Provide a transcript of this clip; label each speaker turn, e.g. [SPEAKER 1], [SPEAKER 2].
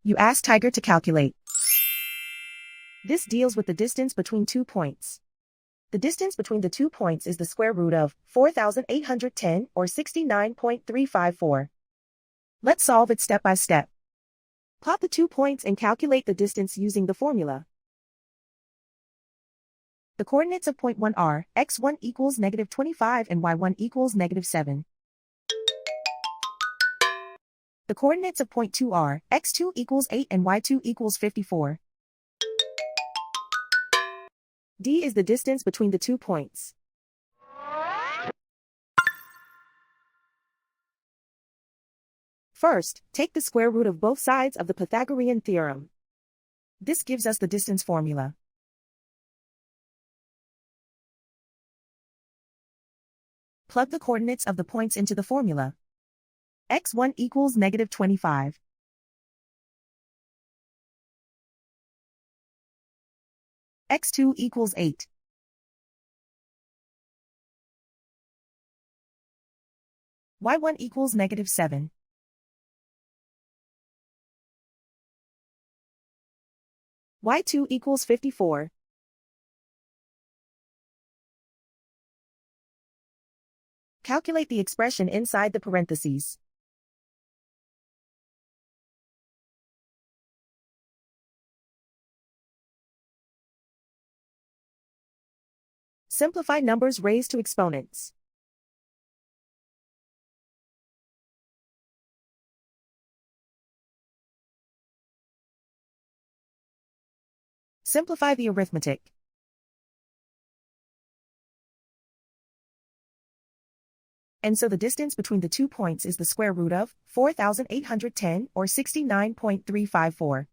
[SPEAKER 1] You ask Tiger to calculate. This deals with the distance between 2 points. The distance between the 2 points is the square root of 4,810 or 69.354. Let's solve it step by step. Plot the 2 points and calculate the distance using the formula. The coordinates of point 1 are x1 equals -25 and y1 equals -7. The coordinates of point 2 are x2 equals 8 and y2 equals 54. D is the distance between the 2 points. First, take the square root of both sides of the Pythagorean theorem. This gives us the distance formula. Plug the coordinates of the points into the formula. x1 equals -25. x2 equals 8. y1 equals -7. y2 equals 54. Calculate the expression inside the parentheses. Simplify numbers raised to exponents. Simplify the arithmetic. And so the distance between the 2 points is the square root of 4,810 or 69.354.